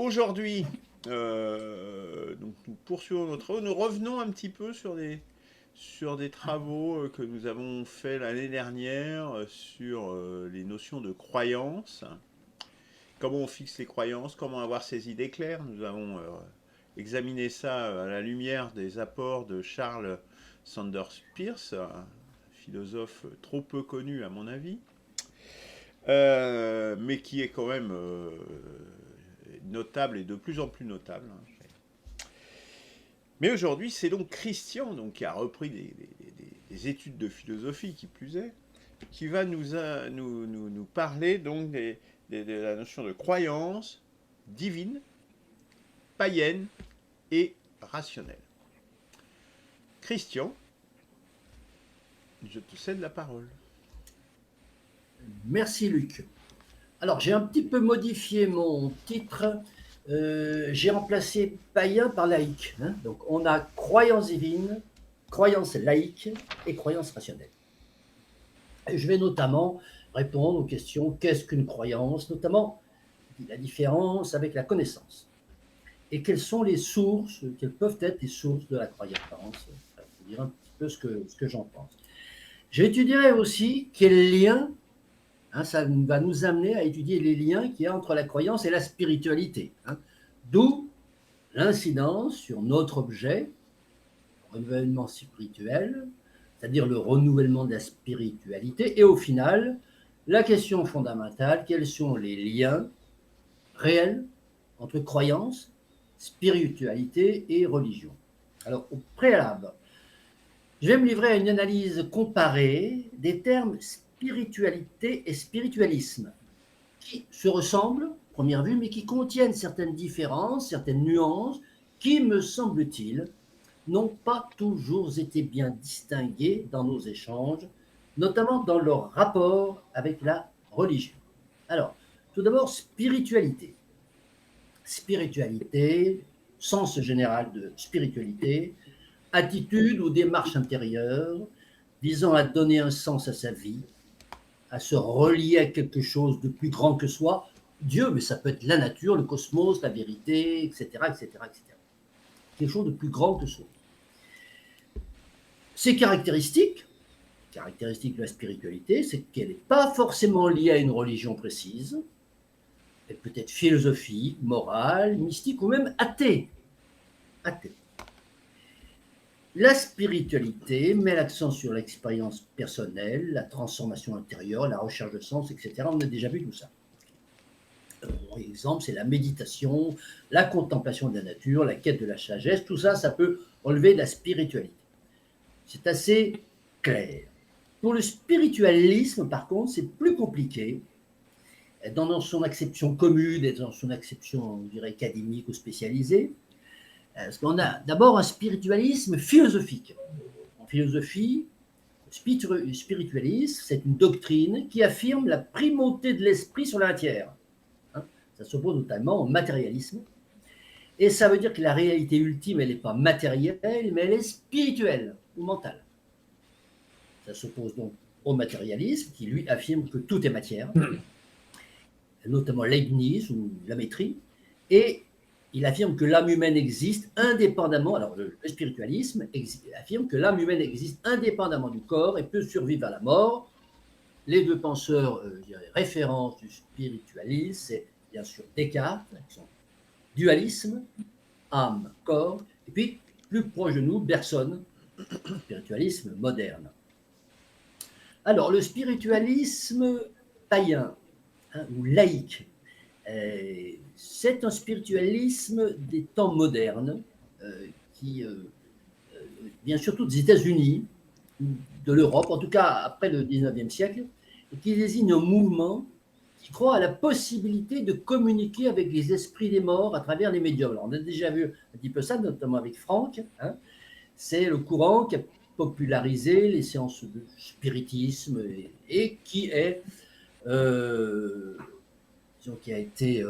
aujourd'hui, donc nous poursuivons nos travaux. Nous revenons un petit peu sur des travaux que nous avons fait l'année dernière sur les notions de croyance. Comment on fixe les croyances, comment avoir ses idées claires. Nous avons examiné ça à la lumière des apports de Charles Sanders Peirce, un philosophe trop peu connu à mon avis, mais qui est quand même notable et de plus en plus notable. Mais aujourd'hui, c'est donc Christian donc, qui a repris des études de philosophie, qui plus est, qui va nous parler donc de la notion de croyance divine, païenne et rationnelle. Christian, je te cède la parole. Merci Luc. Alors j'ai un petit peu modifié mon titre. J'ai remplacé païen par laïque. Donc on a croyance divine, croyance laïque et croyance rationnelle. Et je vais notamment répondre aux questions qu'est-ce qu'une croyance, notamment la différence avec la connaissance. Et quelles sont les sources, quelles peuvent être les sources de la croyance. Je vais dire un petit peu ce que j'en pense. J'étudierai aussi quel lien. Ça va nous amener à étudier les liens qu'il y a entre la croyance et la spiritualité. D'où l'incidence sur notre objet, renouvellement spirituel, c'est-à-dire le renouvellement de la spiritualité, et au final, la question fondamentale, quels sont les liens réels entre croyance, spiritualité et religion. Alors, au préalable, je vais me livrer à une analyse comparée des termes spiritualité et spiritualisme, qui se ressemblent, à première vue, mais qui contiennent certaines différences, certaines nuances, qui, me semble-t-il, n'ont pas toujours été bien distinguées dans nos échanges, notamment dans leur rapport avec la religion. Alors, tout d'abord, spiritualité. Spiritualité, sens général de spiritualité, attitude ou démarche intérieure visant à donner un sens à sa vie, à se relier à quelque chose de plus grand que soi, Dieu, mais ça peut être la nature, le cosmos, la vérité, etc., etc., etc. Quelque chose de plus grand que soi. Ses caractéristiques de la spiritualité, c'est qu'elle n'est pas forcément liée à une religion précise, elle peut être philosophique, morale, mystique ou même athée. Athée. La spiritualité met l'accent sur l'expérience personnelle, la transformation intérieure, la recherche de sens, etc. On a déjà vu tout ça. Par exemple, c'est la méditation, la contemplation de la nature, la quête de la sagesse. Tout ça, ça peut relever de la spiritualité. C'est assez clair. Pour le spiritualisme, par contre, c'est plus compliqué. Dans son acception commune et dans son acception, on dirait, académique ou spécialisée. Parce qu'on a d'abord un spiritualisme philosophique. En philosophie, le spiritualisme, c'est une doctrine qui affirme la primauté de l'esprit sur la matière. Ça s'oppose notamment au matérialisme. Et ça veut dire que la réalité ultime, elle n'est pas matérielle, mais elle est spirituelle ou mentale. Ça s'oppose donc au matérialisme, qui lui affirme que tout est matière, notamment Leibniz ou la Métrie, et il affirme que l'âme humaine existe indépendamment, alors le spiritualisme affirme que l'âme humaine existe indépendamment du corps et peut survivre à la mort. Les deux penseurs, références du spiritualisme, c'est bien sûr Descartes, son dualisme, âme, corps, et puis plus proche de nous, Bergson, spiritualisme moderne. Alors le spiritualisme païen, ou laïque, c'est un spiritualisme des temps modernes qui vient surtout des États-Unis, de l'Europe, en tout cas après le 19e siècle, et qui désigne un mouvement qui croit à la possibilité de communiquer avec les esprits des morts à travers les médiums. Alors, on a déjà vu un petit peu ça, notamment avec Franck. C'est le courant qui a popularisé les séances de spiritisme et qui est qui a été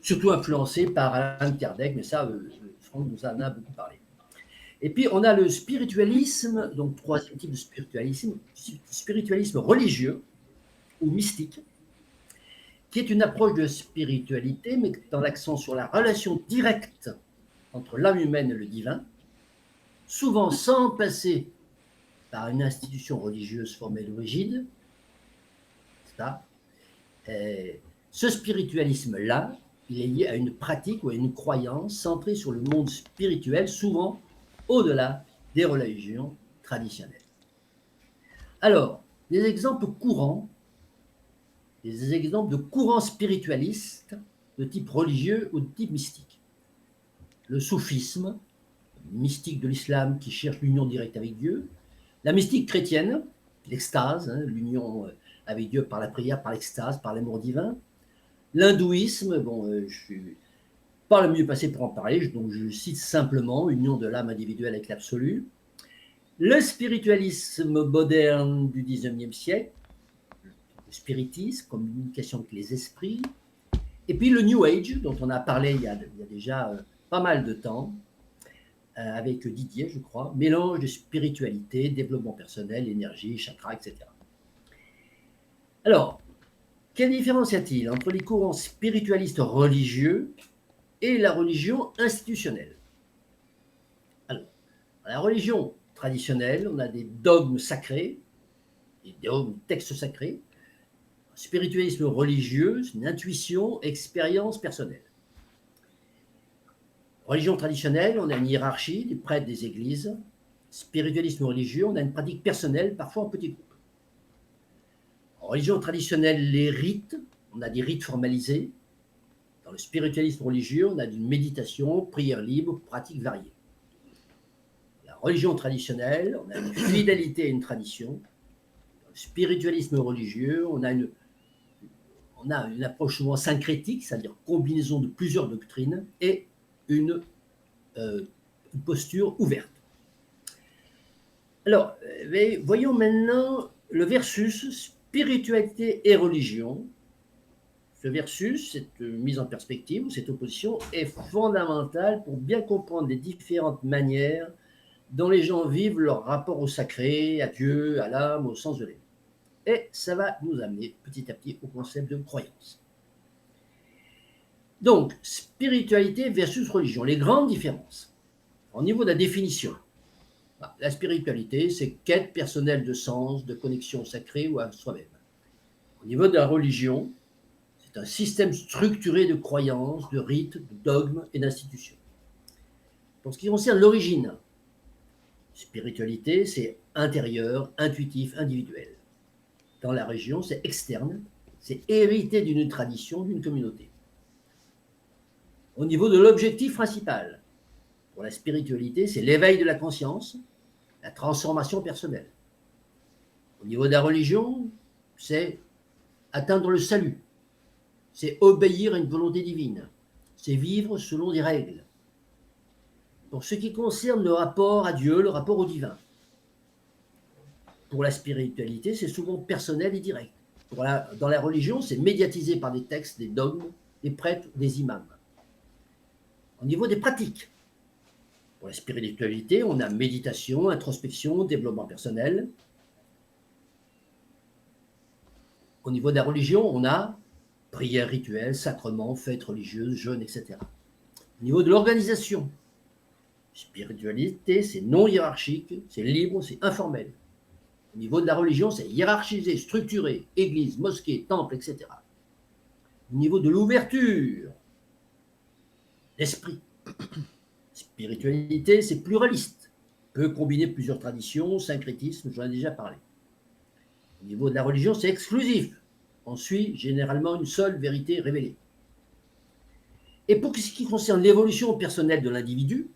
surtout influencé par Allan Kardec, mais ça, Franck nous en a beaucoup parlé. Et puis, on a le spiritualisme, donc troisième type de spiritualisme religieux ou mystique, qui est une approche de spiritualité mettant l'accent sur la relation directe entre l'âme humaine et le divin, souvent sans passer par une institution religieuse formelle ou rigide. Ça. Ce spiritualisme-là, il est lié à une pratique ou à une croyance centrée sur le monde spirituel, souvent au-delà des religions traditionnelles. Alors, des exemples courants, des exemples de courants spiritualistes de type religieux ou de type mystique. Le soufisme, mystique de l'islam qui cherche l'union directe avec Dieu. La mystique chrétienne, l'extase, l'union avec Dieu par la prière, par l'extase, par l'amour divin. L'hindouisme, bon, je suis pas le mieux passé pour en parler, donc je cite simplement union de l'âme individuelle avec l'absolu. Le spiritualisme moderne du 19e siècle, le spiritisme, communication avec les esprits, et puis le New Age, dont on a parlé il y a déjà pas mal de temps, avec Didier, je crois, mélange de spiritualité, développement personnel, énergie, chakra, etc. Alors, quelle différence y a-t-il entre les courants spiritualistes religieux et la religion institutionnelle? Alors, dans la religion traditionnelle, on a des dogmes sacrés, des dogmes, textes sacrés. Le spiritualisme religieux, c'est une intuition, expérience personnelle. Religion traditionnelle, on a une hiérarchie, des prêtres, des églises. Spiritualisme religieux, on a une pratique personnelle, parfois en petits groupes. En religion traditionnelle, les rites, on a des rites formalisés. Dans le spiritualisme religieux, on a une méditation, prière libre, pratiques variées. La religion traditionnelle, on a une fidélité à une tradition. Dans le spiritualisme religieux, on a une approche souvent syncrétique, c'est-à-dire combinaison de plusieurs doctrines, et une posture ouverte. Alors, voyons maintenant le versus spiritualité et religion. Ce versus, cette mise en perspective ou cette opposition est fondamentale pour bien comprendre les différentes manières dont les gens vivent leur rapport au sacré, à Dieu, à l'âme, au sens de l'être. Et ça va nous amener petit à petit au concept de croyance. Donc, spiritualité versus religion, les grandes différences. Au niveau de la définition, la spiritualité, c'est quête personnelle de sens, de connexion sacrée ou à soi-même. Au niveau de la religion, c'est un système structuré de croyances, de rites, de dogmes et d'institutions. Pour ce qui concerne l'origine, spiritualité, c'est intérieur, intuitif, individuel. Dans la religion, c'est externe, c'est hérité d'une tradition, d'une communauté. Au niveau de l'objectif principal, pour la spiritualité, c'est l'éveil de la conscience, la transformation personnelle. Au niveau de la religion, c'est atteindre le salut, c'est obéir à une volonté divine, c'est vivre selon des règles. Pour ce qui concerne le rapport à Dieu, le rapport au divin, pour la spiritualité, c'est souvent personnel et direct. Dans la religion, c'est médiatisé par des textes, des dogmes, des prêtres, des imams. Au niveau des pratiques, pour la spiritualité, on a méditation, introspection, développement personnel. Au niveau de la religion, on a prières rituelles, sacrements, fêtes religieuses, jeûnes, etc. Au niveau de l'organisation, spiritualité, c'est non hiérarchique, c'est libre, c'est informel. Au niveau de la religion, c'est hiérarchisé, structuré, église, mosquée, temple, etc. Au niveau de l'ouverture, l'esprit, spiritualité, c'est pluraliste, peut combiner plusieurs traditions, syncrétisme, j'en ai déjà parlé. Au niveau de la religion, c'est exclusif. On suit généralement une seule vérité révélée. Et pour ce qui concerne l'évolution personnelle de l'individu,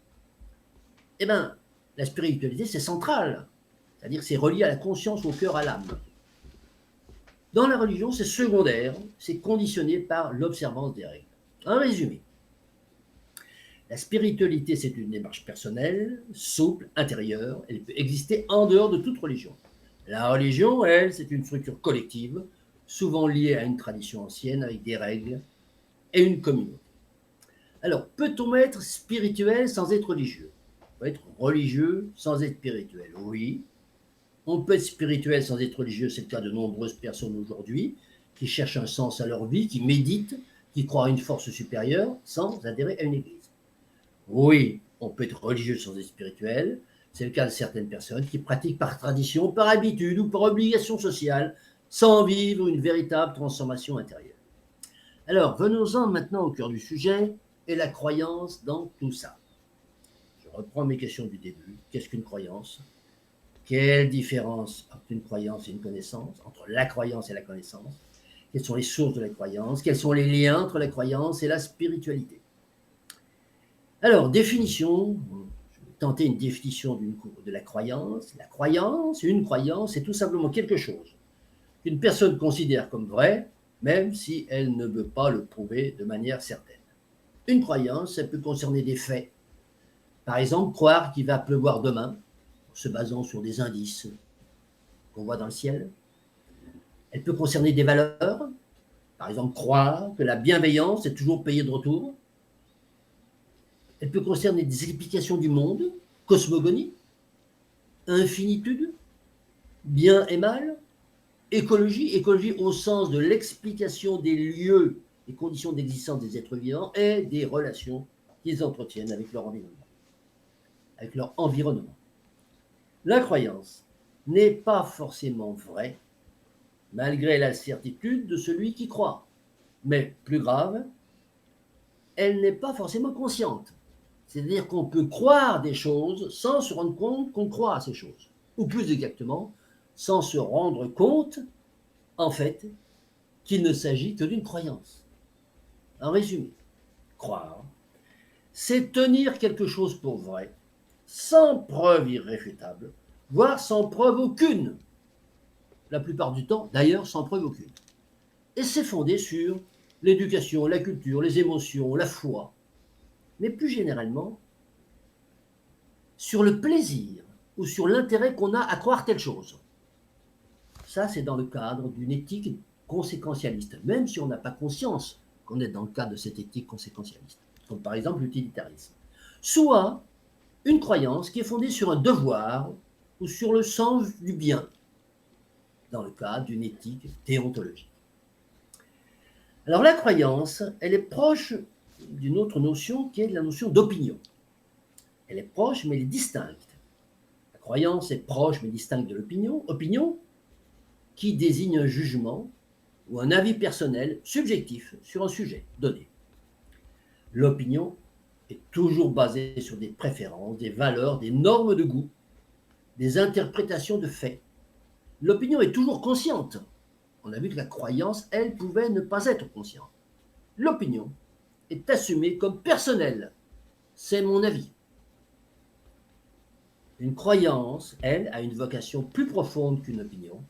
eh ben, la spiritualité, c'est central. C'est-à-dire que c'est relié à la conscience, au cœur, à l'âme. Dans la religion, c'est secondaire, c'est conditionné par l'observance des règles. En résumé, la spiritualité, c'est une démarche personnelle, souple, intérieure. Elle peut exister en dehors de toute religion. La religion, elle, c'est une structure collective, souvent liée à une tradition ancienne avec des règles et une communauté. Alors, peut-on être spirituel sans être religieux? On peut être religieux sans être spirituel, oui. On peut être spirituel sans être religieux, c'est le cas de nombreuses personnes aujourd'hui, qui cherchent un sens à leur vie, qui méditent, qui croient à une force supérieure sans adhérer à une église. Oui, on peut être religieux sans être spirituel. C'est le cas de certaines personnes qui pratiquent par tradition, par habitude ou par obligation sociale, sans vivre une véritable transformation intérieure. Alors, venons-en maintenant au cœur du sujet et la croyance dans tout ça. Je reprends mes questions du début. Qu'est-ce qu'une croyance? Quelle différence entre une croyance et une connaissance, entre la croyance et la connaissance? Quelles sont les sources de la croyance? Quels sont les liens entre la croyance et la spiritualité? Alors, définition, je vais tenter une définition de la croyance. La croyance, une croyance, c'est tout simplement quelque chose qu'une personne considère comme vrai, même si elle ne veut pas le prouver de manière certaine. Une croyance, ça peut concerner des faits. Par exemple, croire qu'il va pleuvoir demain, en se basant sur des indices qu'on voit dans le ciel. Elle peut concerner des valeurs. Par exemple, croire que la bienveillance est toujours payée de retour. Elle peut concerner des explications du monde, cosmogonie, infinitude, bien et mal, écologie au sens de l'explication des lieux et conditions d'existence des êtres vivants et des relations qu'ils entretiennent avec leur environnement. La croyance n'est pas forcément vraie, malgré la certitude de celui qui croit. Mais plus grave, elle n'est pas forcément consciente. C'est-à-dire qu'on peut croire des choses sans se rendre compte qu'on croit à ces choses. Ou plus exactement, sans se rendre compte, en fait, qu'il ne s'agit que d'une croyance. En résumé, croire, c'est tenir quelque chose pour vrai, sans preuve irréfutable, voire sans preuve aucune. La plupart du temps, d'ailleurs, sans preuve aucune. Et c'est fondé sur l'éducation, la culture, les émotions, la foi, mais plus généralement, sur le plaisir ou sur l'intérêt qu'on a à croire telle chose. Ça, c'est dans le cadre d'une éthique conséquentialiste, même si on n'a pas conscience qu'on est dans le cadre de cette éthique conséquentialiste, comme par exemple l'utilitarisme. Soit une croyance qui est fondée sur un devoir ou sur le sens du bien, dans le cadre d'une éthique déontologique. Alors la croyance, elle est proche d'une autre notion qui est la notion d'opinion. Elle est proche, mais elle est distincte. La croyance est proche, mais distincte de l'opinion. Opinion qui désigne un jugement ou un avis personnel subjectif sur un sujet donné. L'opinion est toujours basée sur des préférences, des valeurs, des normes de goût, des interprétations de faits. L'opinion est toujours consciente. On a vu que la croyance, elle, pouvait ne pas être consciente. L'opinion est assumée comme personnelle. C'est mon avis. Une croyance, elle, a une vocation plus profonde qu'une opinion,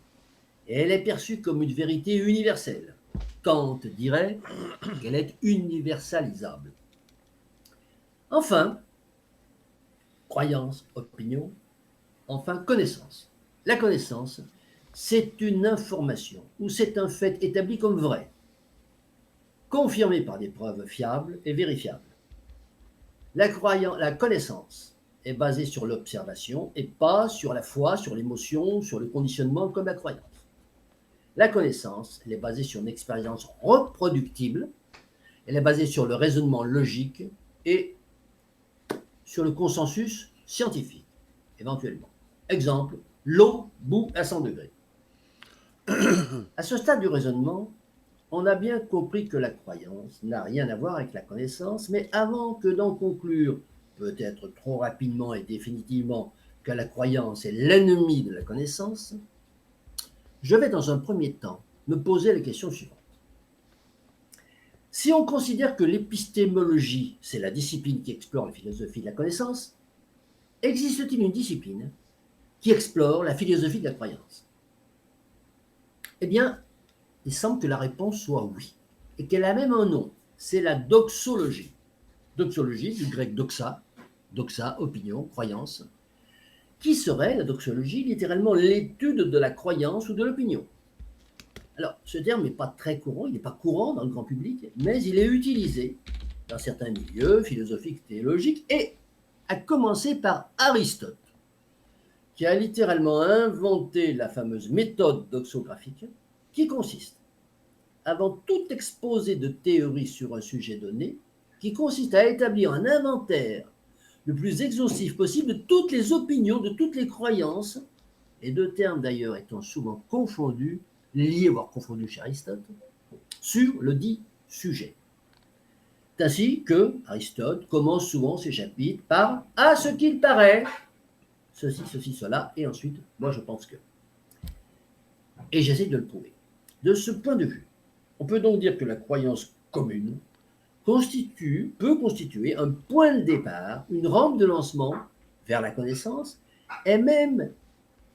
et elle est perçue comme une vérité universelle. Kant dirait qu'elle est universalisable. Enfin, croyance, opinion, enfin connaissance. La connaissance, c'est une information ou c'est un fait établi comme vrai, confirmé par des preuves fiables et vérifiables. La connaissance est basée sur l'observation et pas sur la foi, sur l'émotion, sur le conditionnement comme la croyance. La connaissance, elle est basée sur une expérience reproductible, elle est basée sur le raisonnement logique et sur le consensus scientifique, éventuellement. Exemple, l'eau bout à 100 degrés. À ce stade du raisonnement, on a bien compris que la croyance n'a rien à voir avec la connaissance, mais avant que d'en conclure, peut-être trop rapidement et définitivement, que la croyance est l'ennemi de la connaissance, je vais dans un premier temps me poser la question suivante. Si on considère que l'épistémologie, c'est la discipline qui explore la philosophie de la connaissance, existe-t-il une discipline qui explore la philosophie de la croyance? Eh bien, il semble que la réponse soit oui, et qu'elle a même un nom, c'est la doxologie. Doxologie, du grec doxa, opinion, croyance, qui serait la doxologie, littéralement l'étude de la croyance ou de l'opinion. Alors, ce terme n'est pas très courant, il n'est pas courant dans le grand public, mais il est utilisé dans certains milieux philosophiques, théologiques, et à commencer par Aristote, qui a littéralement inventé la fameuse méthode doxographique, qui consiste avant tout exposé de théorie sur un sujet donné, qui consiste à établir un inventaire le plus exhaustif possible de toutes les opinions, de toutes les croyances, et deux termes d'ailleurs étant souvent confondus, liés voire confondus chez Aristote, sur le dit sujet. C'est ainsi que Aristote commence souvent ses chapitres par « à ce qu'il paraît », ceci, cela, et ensuite « moi je pense que ». Et j'essaie de le prouver. De ce point de vue, on peut donc dire que la croyance commune peut constituer un point de départ, une rampe de lancement vers la connaissance, et même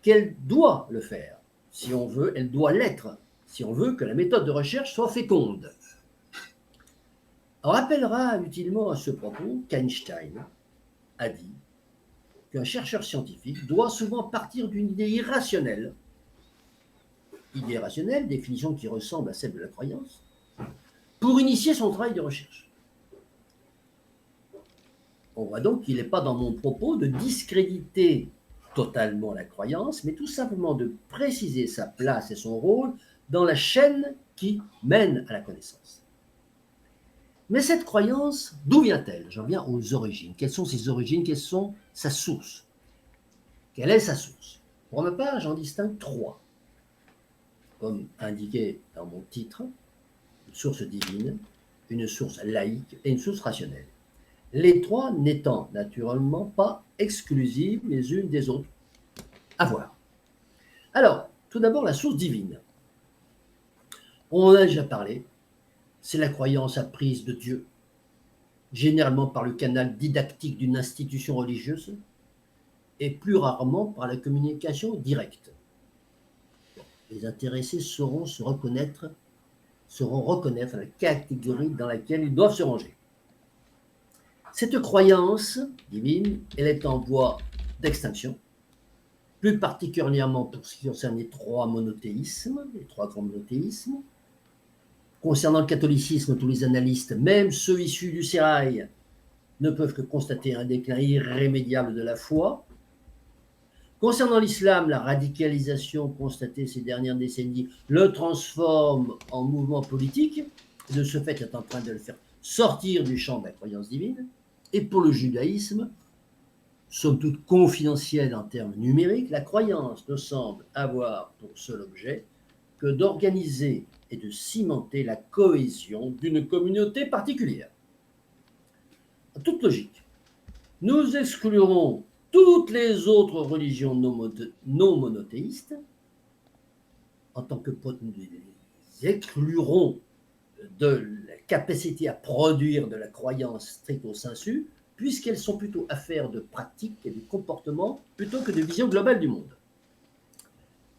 qu'elle doit le faire. Si on veut, elle doit l'être, si on veut que la méthode de recherche soit féconde. On rappellera utilement à ce propos qu'Einstein a dit qu'un chercheur scientifique doit souvent partir d'une idée irrationnelle, définition qui ressemble à celle de la croyance, pour initier son travail de recherche. On voit donc qu'il n'est pas dans mon propos de discréditer totalement la croyance, mais tout simplement de préciser sa place et son rôle dans la chaîne qui mène à la connaissance. Mais cette croyance, d'où vient-elle? J'en viens aux origines. Quelles sont ses origines? Quelle sont sa source? Quelle est sa source? Pour ma part, j'en distingue trois. Comme indiqué dans mon titre, une source divine, une source laïque et une source rationnelle. Les trois n'étant naturellement pas exclusives les unes des autres. À voir. Alors, tout d'abord, la source divine. On en a déjà parlé. C'est la croyance apprise de Dieu, généralement par le canal didactique d'une institution religieuse et plus rarement par la communication directe. Les intéressés sauront reconnaître la catégorie dans laquelle ils doivent se ranger. Cette croyance divine, elle est en voie d'extinction, plus particulièrement pour ce qui concerne les trois monothéismes, les trois grands monothéismes. Concernant le catholicisme, tous les analystes, même ceux issus du sérail, ne peuvent que constater un déclin irrémédiable de la foi. Concernant l'islam, la radicalisation constatée ces dernières décennies le transforme en mouvement politique, et de ce fait est en train de le faire sortir du champ de la croyance divine. Et pour le judaïsme, somme toute confidentielle en termes numériques, la croyance ne semble avoir pour seul objet que d'organiser et de cimenter la cohésion d'une communauté particulière. En toute logique, nous exclurons toutes les autres religions non monothéistes, en tant que nous les exclurons de la capacité à produire de la croyance stricto sensu, puisqu'elles sont plutôt affaires de pratique et de comportement plutôt que de vision globale du monde.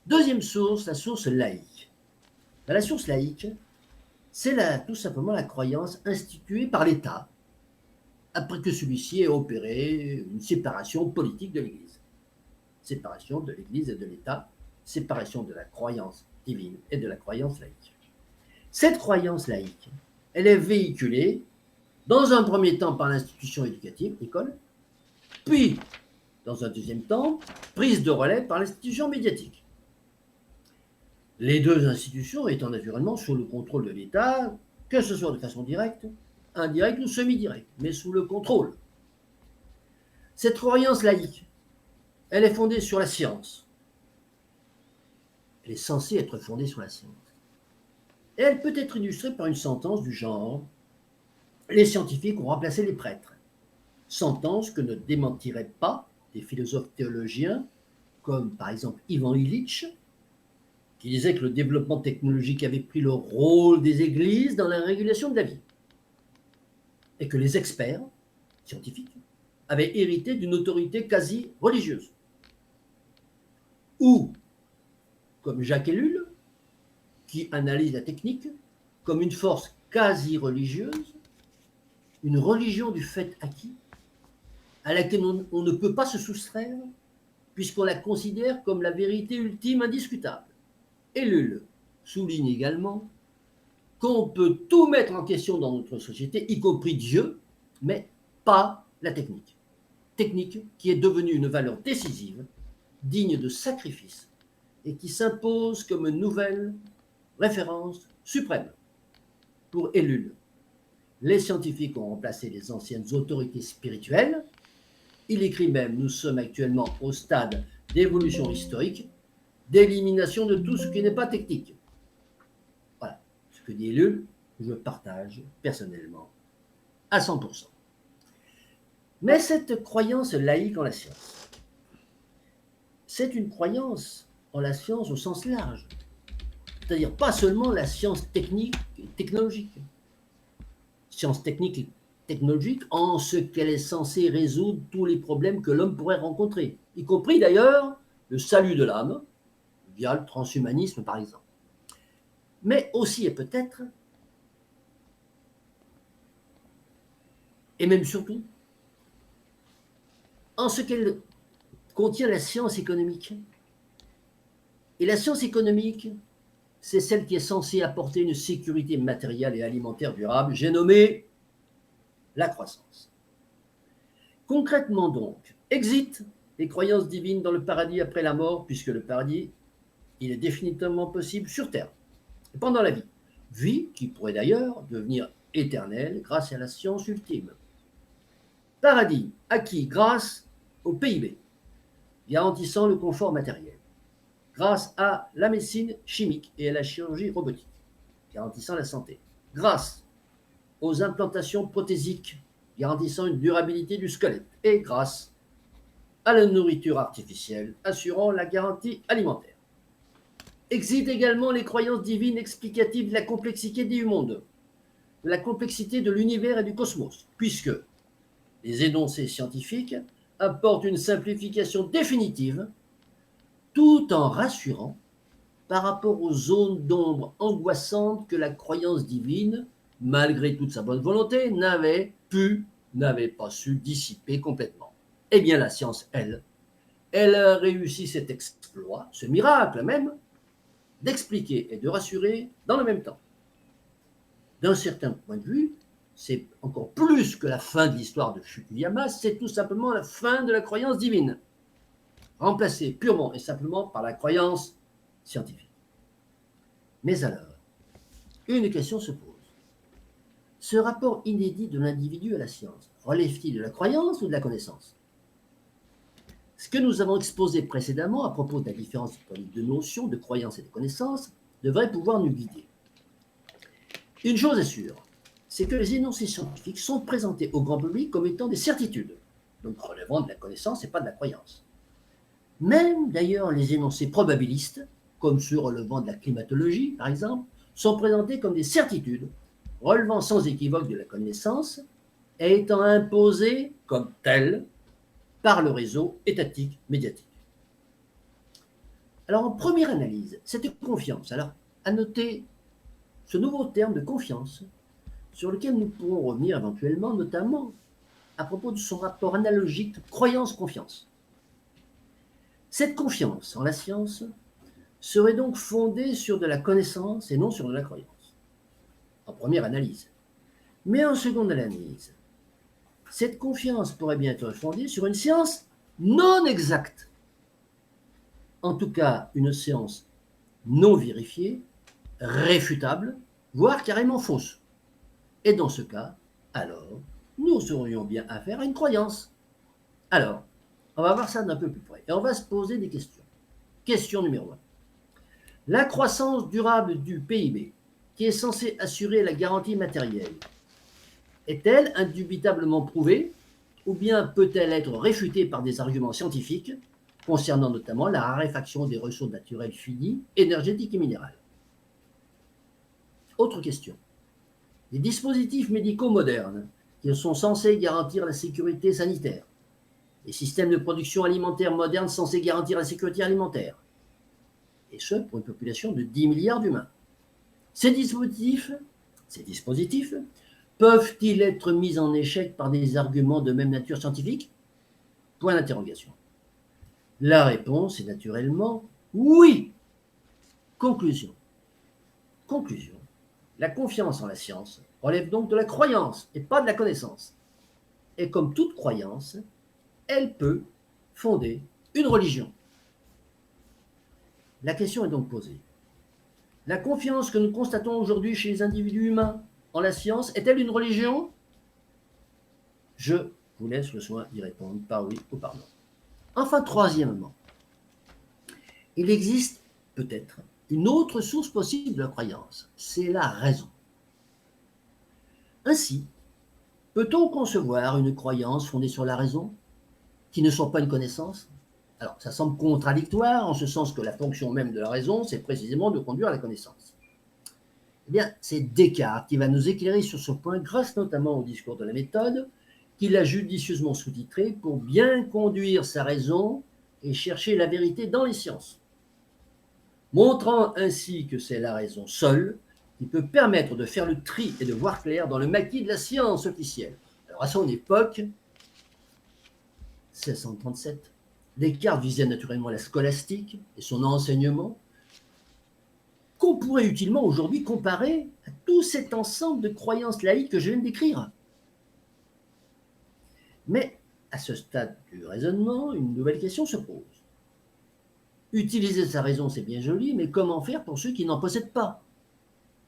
Deuxième source, la source laïque. La source laïque, c'est tout simplement la croyance instituée par l'État, après que celui-ci ait opéré une séparation politique de l'Église. Séparation de l'Église et de l'État, séparation de la croyance divine et de la croyance laïque. Cette croyance laïque, elle est véhiculée dans un premier temps par l'institution éducative, l'école, puis, dans un deuxième temps, prise de relais par l'institution médiatique. Les deux institutions étant naturellement sous le contrôle de l'État, que ce soit de façon directe, indirecte ou semi-directe, mais sous le contrôle. Cette croyance laïque, elle est fondée sur la science. Elle est censée être fondée sur la science. Et elle peut être illustrée par une sentence du genre « Les scientifiques ont remplacé les prêtres ». Sentence que ne démentiraient pas des philosophes théologiens comme par exemple Ivan Illich, qui disait que le développement technologique avait pris le rôle des églises dans la régulation de la vie, et que les experts scientifiques avaient hérité d'une autorité quasi religieuse. Ou, comme Jacques Ellul, qui analyse la technique comme une force quasi religieuse, une religion du fait acquis, à laquelle on ne peut pas se soustraire, puisqu'on la considère comme la vérité ultime indiscutable. Ellul souligne également qu'on peut tout mettre en question dans notre société, y compris Dieu, mais pas la technique. Technique qui est devenue une valeur décisive, digne de sacrifice, et qui s'impose comme une nouvelle référence suprême. pour Ellul. Les scientifiques ont remplacé les anciennes autorités spirituelles. Il écrit même: nous sommes actuellement au stade d'évolution historique, d'élimination de tout ce qui n'est pas technique. Voilà ce que dit Ellul, je partage personnellement à 100%. Mais cette croyance laïque en la science, c'est une croyance en la science au sens large, c'est-à-dire pas seulement la science technique et technologique. Science technique et technologique en ce qu'elle est censée résoudre tous les problèmes que l'homme pourrait rencontrer, y compris d'ailleurs le salut de l'âme, via le transhumanisme par exemple. Mais aussi et peut-être, et même surtout, en ce qu'elle contient la science économique. Et la science économique, c'est celle qui est censée apporter une sécurité matérielle et alimentaire durable, j'ai nommé la croissance. Concrètement donc, exit les croyances divines dans le paradis après la mort, puisque le paradis, il est définitivement possible sur Terre, et pendant la vie. Vie qui pourrait d'ailleurs devenir éternelle grâce à la science ultime. Paradis acquis grâce au PIB, garantissant le confort matériel, grâce à la médecine chimique et à la chirurgie robotique, garantissant la santé, grâce aux implantations prothésiques, garantissant une durabilité du squelette, et grâce à la nourriture artificielle, assurant la garantie alimentaire. Exit également les croyances divines explicatives de la complexité du monde, de la complexité de l'univers et du cosmos, puisque les énoncés scientifiques apportent une simplification définitive tout en rassurant par rapport aux zones d'ombre angoissantes que la croyance divine, malgré toute sa bonne volonté, n'avait pas su dissiper complètement. Eh bien, la science, elle a réussi cet exploit, ce miracle même, d'expliquer et de rassurer dans le même temps. D'un certain point de vue, c'est encore plus que la fin de l'histoire de Fukuyama, c'est tout simplement la fin de la croyance divine, remplacée purement et simplement par la croyance scientifique. Mais alors, une question se pose. Ce rapport inédit de l'individu à la science relève-t-il de la croyance ou de la connaissance? Ce que nous avons exposé précédemment à propos de la différence entre les deux notions de croyance et de connaissance devrait pouvoir nous guider. Une chose est sûre, c'est que les énoncés scientifiques sont présentés au grand public comme étant des certitudes, donc relevant de la connaissance et pas de la croyance. Même d'ailleurs les énoncés probabilistes, comme ceux relevant de la climatologie par exemple, sont présentés comme des certitudes, relevant sans équivoque de la connaissance et étant imposées comme telles par le réseau étatique médiatique. Alors en première analyse, cette confiance, alors à noter ce nouveau terme de confiance, sur lequel nous pourrons revenir éventuellement, notamment à propos de son rapport analogique croyance-confiance. Cette confiance en la science serait donc fondée sur de la connaissance et non sur de la croyance, en première analyse. Mais en seconde analyse, cette confiance pourrait bien être fondée sur une science non exacte, en tout cas une science non vérifiée, réfutable, voire carrément fausse. Et dans ce cas, alors, nous aurions bien affaire à une croyance. Alors, on va voir ça d'un peu plus près. Et on va se poser des questions. Question numéro 1. La croissance durable du PIB, qui est censée assurer la garantie matérielle, est-elle indubitablement prouvée, ou bien peut-elle être réfutée par des arguments scientifiques, concernant notamment la raréfaction des ressources naturelles finies, énergétiques et minérales? Autre question. Les dispositifs médicaux modernes qui sont censés garantir la sécurité sanitaire, les systèmes de production alimentaire modernes censés garantir la sécurité alimentaire, et ce pour une population de 10 milliards d'humains. Ces dispositifs peuvent-ils être mis en échec par des arguments de même nature scientifique? Point d'interrogation. La réponse est naturellement oui. Conclusion. La confiance en la science relève donc de la croyance et pas de la connaissance. Et comme toute croyance, elle peut fonder une religion. La question est donc posée. La confiance que nous constatons aujourd'hui chez les individus humains en la science est-elle une religion? Je vous laisse le soin d'y répondre par oui ou par non. Enfin, troisièmement, il existe peut-être une autre source possible de la croyance, c'est la raison. Ainsi, peut-on concevoir une croyance fondée sur la raison, qui ne soit pas une connaissance? Alors, ça semble contradictoire, en ce sens que la fonction même de la raison, c'est précisément de conduire à la connaissance. Eh bien, c'est Descartes qui va nous éclairer sur ce point, grâce notamment au discours de la méthode, qu'il a judicieusement sous-titré pour bien conduire sa raison et chercher la vérité dans les sciences, montrant ainsi que c'est la raison seule qui peut permettre de faire le tri et de voir clair dans le maquis de la science officielle. Alors, à son époque, 1637, Descartes visait naturellement la scolastique et son enseignement, qu'on pourrait utilement aujourd'hui comparer à tout cet ensemble de croyances laïques que je viens de décrire. Mais à ce stade du raisonnement, une nouvelle question se pose. Utiliser sa raison, c'est bien joli, mais comment faire pour ceux qui n'en possèdent pas,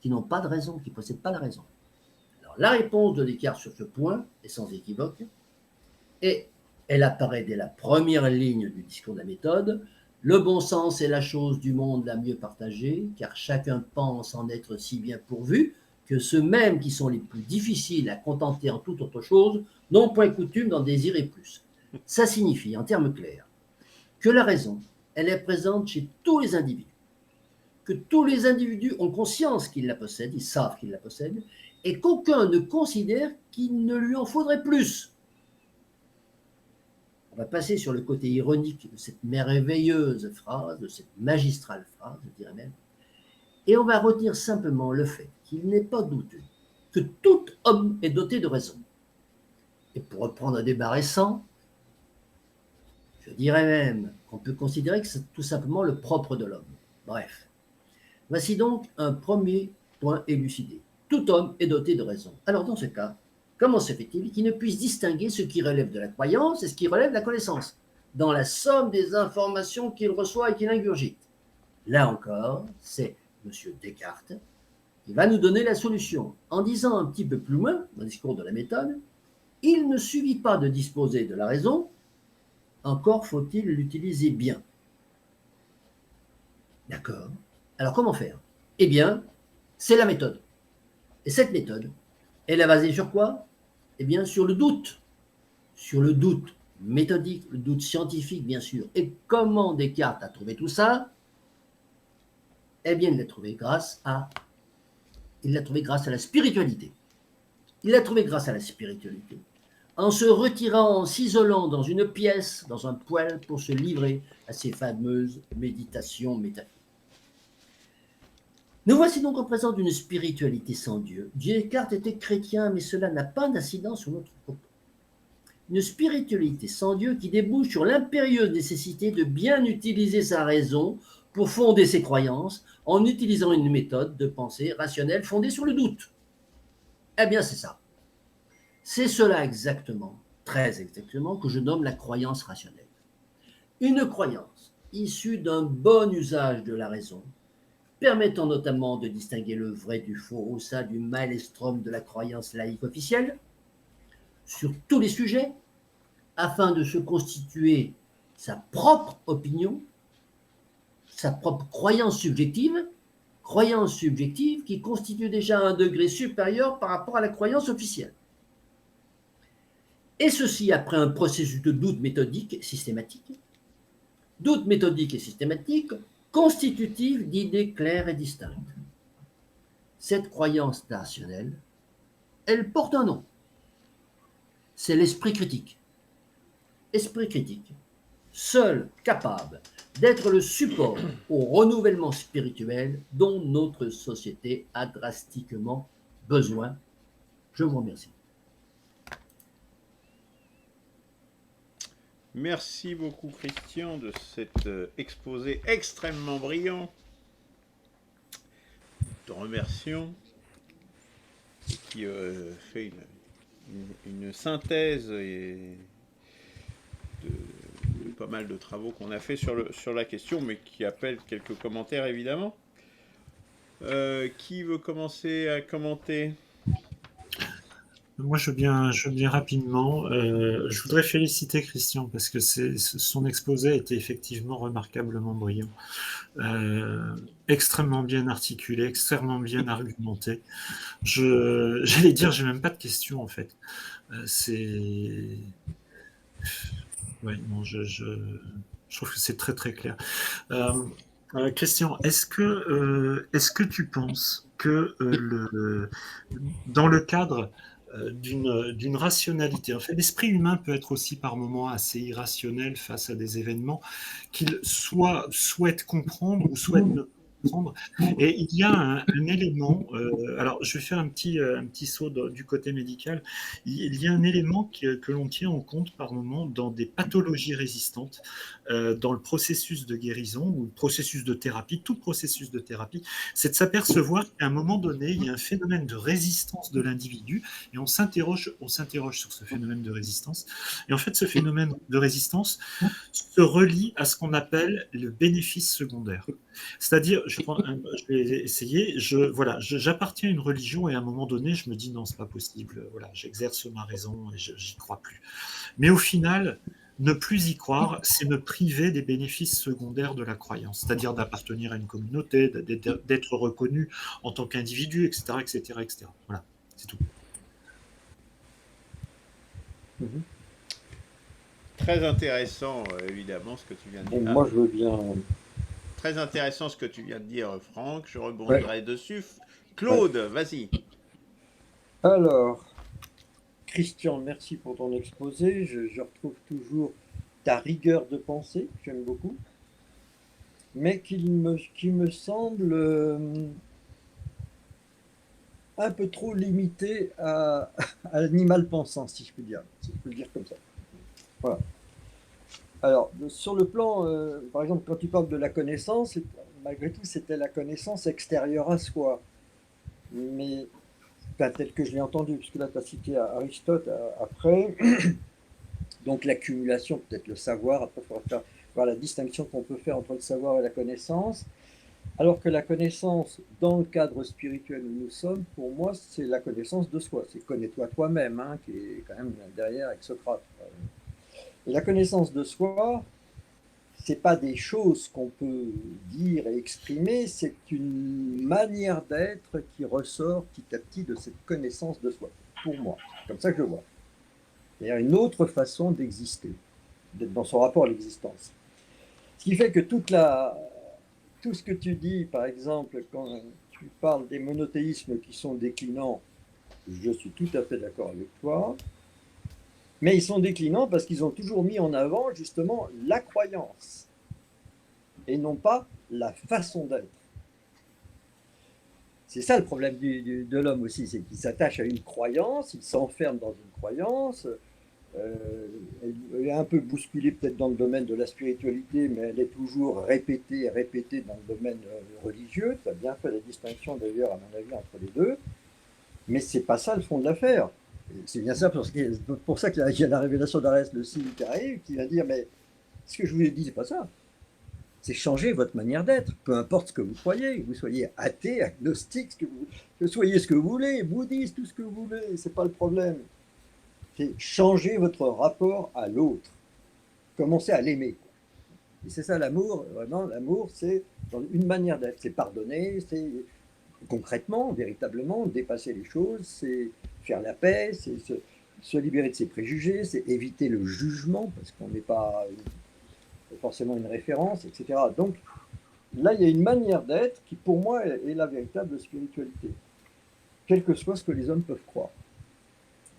qui n'ont pas de raison, qui ne possèdent pas la raison? Alors, la réponse de Descartes sur ce point est sans équivoque, et elle apparaît dès la première ligne du discours de la méthode. Le bon sens est la chose du monde la mieux partagée, car chacun pense en être si bien pourvu que ceux-mêmes qui sont les plus difficiles à contenter en toute autre chose n'ont point coutume d'en désirer plus. Ça signifie, en termes clairs, que la raison, elle est présente chez tous les individus, que tous les individus ont conscience qu'ils la possèdent, ils savent qu'ils la possèdent, et qu'aucun ne considère qu'il ne lui en faudrait plus. On va passer sur le côté ironique de cette merveilleuse phrase, de cette magistrale phrase, je dirais même, et on va retenir simplement le fait qu'il n'est pas douteux que tout homme est doté de raison. Et pour reprendre un débat récent, je dirais même qu'on peut considérer que c'est tout simplement le propre de l'homme. Bref, voici donc un premier point élucidé. Tout homme est doté de raison. Alors dans ce cas, comment se fait-il qu'il ne puisse distinguer ce qui relève de la croyance et ce qui relève de la connaissance, dans la somme des informations qu'il reçoit et qu'il ingurgite? Là encore, c'est M. Descartes qui va nous donner la solution, en disant un petit peu plus loin, dans le discours de la méthode, il ne suffit pas de disposer de la raison, encore faut-il l'utiliser bien. D'accord. Alors comment faire? Eh bien, c'est la méthode. Et cette méthode, elle est basée sur quoi? Eh bien, sur le doute. Sur le doute méthodique, le doute scientifique, bien sûr. Et comment Descartes a trouvé tout ça? Eh bien, il l'a trouvé grâce à la spiritualité. Il l'a trouvé grâce à la spiritualité. En se retirant, en s'isolant dans une pièce, dans un poêle, pour se livrer à ces fameuses méditations métaphysiques. Nous voici donc en présence d'une spiritualité sans Dieu. Descartes était chrétien, mais cela n'a pas d'incidence sur notre propos. Une spiritualité sans Dieu qui débouche sur l'impérieuse nécessité de bien utiliser sa raison pour fonder ses croyances en utilisant une méthode de pensée rationnelle fondée sur le doute. Eh bien, c'est ça. C'est cela exactement, très exactement, que je nomme la croyance rationnelle. Une croyance issue d'un bon usage de la raison, permettant notamment de distinguer le vrai du faux au sein du maelstrom de la croyance laïque officielle, sur tous les sujets, afin de se constituer sa propre opinion, sa propre croyance subjective qui constitue déjà un degré supérieur par rapport à la croyance officielle. Et ceci après un processus de doute méthodique et systématique, constitutif d'idées claires et distinctes. Cette croyance rationnelle, elle porte un nom. C'est l'esprit critique. Esprit critique, seul capable d'être le support au renouvellement spirituel dont notre société a drastiquement besoin. Je vous remercie. Merci beaucoup Christian de cet exposé extrêmement brillant. Nous te remercions. Et qui fait une synthèse de pas mal de travaux qu'on a fait sur la question, mais qui appelle quelques commentaires évidemment. Qui veut commencer à commenter? Moi, je veux bien rapidement. Je voudrais féliciter Christian parce que son exposé a été effectivement remarquablement brillant. Extrêmement bien articulé, extrêmement bien argumenté. J'allais dire, j'ai même pas de questions en fait. C'est. Ouais, non, je trouve que c'est très très clair. Euh, Christian, est-ce que tu penses que dans le cadre d'une rationalité, en fait, l'esprit humain peut être aussi par moments assez irrationnel face à des événements qu'il soit souhaite comprendre ou souhaite ne pas comprendre. Et il y a un élément, alors je vais faire un petit saut du côté médical, il y a un élément que l'on tient en compte par moment dans des pathologies résistantes dans le processus de guérison ou le processus de thérapie, tout processus de thérapie, c'est de s'apercevoir qu'à un moment donné, il y a un phénomène de résistance de l'individu et on s'interroge sur ce phénomène de résistance. Et en fait, ce phénomène de résistance se relie à ce qu'on appelle le bénéfice secondaire. C'est-à-dire, je vais essayer, voilà, j'appartiens à une religion et à un moment donné, je me dis non, c'est pas possible, voilà, j'exerce ma raison et j'y crois plus. Mais au final, ne plus y croire, c'est me priver des bénéfices secondaires de la croyance, c'est-à-dire d'appartenir à une communauté, d'être reconnu en tant qu'individu, etc., etc., etc. Voilà, c'est tout. Très intéressant, évidemment, ce que tu viens de dire. Bon, moi, je veux bien. Très intéressant ce que tu viens de dire, Franck. Je Ouais, rebondirai dessus. ouais. Claude, vas-y. Alors, Christian, merci pour ton exposé. Je retrouve toujours ta rigueur de pensée, que j'aime beaucoup, mais qui me semble un peu trop limité à l'animal pensant, si je peux dire, si je peux le dire comme ça. Voilà. Alors, sur le plan, par exemple, quand tu parles de la connaissance, malgré tout, c'était la connaissance extérieure à soi. Mais, enfin, tel que je l'ai entendu, puisque là, tu as cité Aristote après, donc l'accumulation, peut-être le savoir, après, il faudra voir la distinction qu'on peut faire entre le savoir et la connaissance. Alors que la connaissance, dans le cadre spirituel où nous sommes, pour moi, c'est la connaissance de soi. C'est connais-toi toi-même, hein, qui est quand même derrière avec Socrate. Et la connaissance de soi, c'est pas des choses qu'on peut dire et exprimer, c'est une manière d'être qui ressort petit à petit de cette connaissance de soi. Pour moi, c'est comme ça que je le vois. Il y a une autre façon d'exister, d'être dans son rapport à l'existence. Ce qui fait que tout ce que tu dis, par exemple, quand tu parles des monothéismes qui sont déclinants, je suis tout à fait d'accord avec toi, mais ils sont déclinants parce qu'ils ont toujours mis en avant justement la croyance et non pas la façon d'être. C'est ça le problème de l'homme aussi, c'est qu'il s'attache à une croyance, il s'enferme dans une croyance, elle est un peu bousculée peut-être dans le domaine de la spiritualité, mais elle est toujours répétée et répétée dans le domaine religieux. Tu as bien fait la distinction d'ailleurs, à mon avis, entre les deux. Mais c'est pas ça le fond de l'affaire. C'est bien ça pour ça qu'il y a la révélation d'Arès le signe qui arrive, qui va dire, mais ce que je vous ai dit, c'est pas ça. C'est changer votre manière d'être, peu importe ce que vous croyez, que vous soyez athée, agnostique, que vous soyez ce que vous voulez, bouddhiste, tout ce que vous voulez, c'est pas le problème. C'est changer votre rapport à l'autre. Commencez à l'aimer. Et c'est ça l'amour, vraiment, l'amour, c'est une manière d'être. C'est pardonner, c'est concrètement, véritablement, dépasser les choses, c'est faire la paix, c'est se libérer de ses préjugés, c'est éviter le jugement, parce qu'on n'est pas forcément une référence, etc. Donc là, il y a une manière d'être qui, pour moi, est la véritable spiritualité, quel que soit ce que les hommes peuvent croire.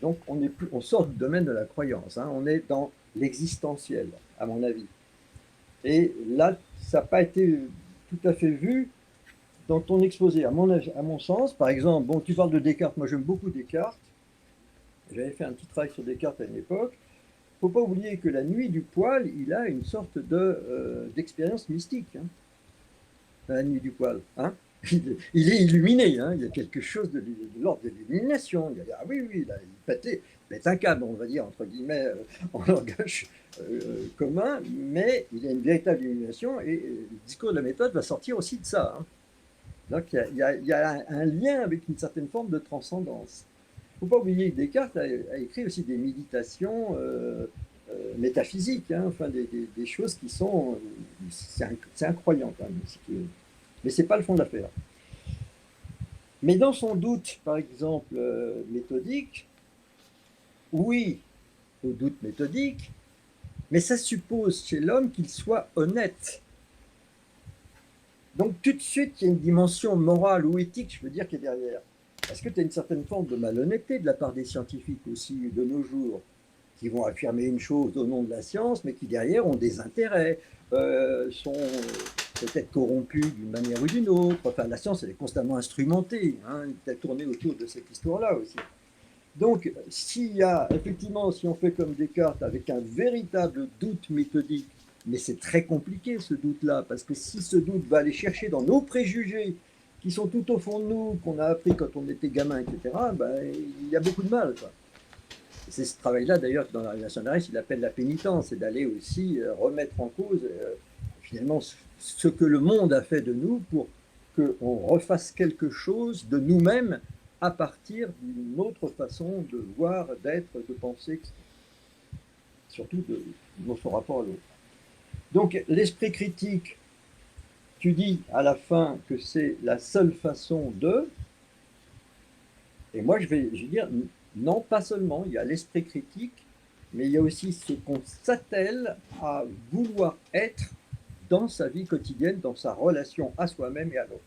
Donc on sort du domaine de la croyance, hein, on est dans l'existentiel, à mon avis. Et là, ça n'a pas été tout à fait vu dans ton exposé, à mon sens. Par exemple, bon, tu parles de Descartes, moi j'aime beaucoup Descartes, j'avais fait un petit travail sur Descartes à une époque. Il ne faut pas oublier que la nuit du poil, il a une sorte d'expérience mystique, hein, la nuit du poil. Hein. Il est illuminé, hein, il y a quelque chose de l'ordre de l'illumination. Ah oui, oui, il pète un câble, on va dire, entre guillemets, en langage commun, mais il y a une véritable illumination et le discours de la méthode va sortir aussi de ça. Hein. Donc il y a un lien avec une certaine forme de transcendance. faut pas oublier que Descartes a écrit aussi des méditations métaphysiques, hein, enfin des choses qui sont... c'est incroyable quand même. Mais ce n'est pas le fond de l'affaire. Mais dans son doute, par exemple, méthodique, oui, au doute méthodique, mais ça suppose chez l'homme qu'il soit honnête. Donc tout de suite, il y a une dimension morale ou éthique, je veux dire, qui est derrière. Est-ce que tu as une certaine forme de malhonnêteté de la part des scientifiques aussi de nos jours, qui vont affirmer une chose au nom de la science, mais qui derrière ont des intérêts, sont peut-être corrompus d'une manière ou d'une autre. Enfin, la science, elle est constamment instrumentée, hein, elle est tournée autour de cette histoire-là aussi. Donc, s'il y a, effectivement, si on fait comme Descartes, avec un véritable doute méthodique, mais c'est très compliqué ce doute-là, parce que si ce doute va aller chercher dans nos préjugés, qui sont tout au fond de nous, qu'on a appris quand on était gamin, etc., ben, il y a beaucoup de mal, quoi. C'est ce travail-là, d'ailleurs, que dans la relation d'Arès, il appelle la pénitence, c'est d'aller aussi remettre en cause, finalement, ce que le monde a fait de nous pour qu'on refasse quelque chose de nous-mêmes à partir d'une autre façon de voir, d'être, de penser, surtout de notre rapport à l'autre. Donc, l'esprit critique, tu dis à la fin que c'est la seule façon de, et moi je vais dire, non, pas seulement, il y a l'esprit critique, mais il y a aussi ce qu'on s'attelle à vouloir être dans sa vie quotidienne, dans sa relation à soi-même et à l'autre.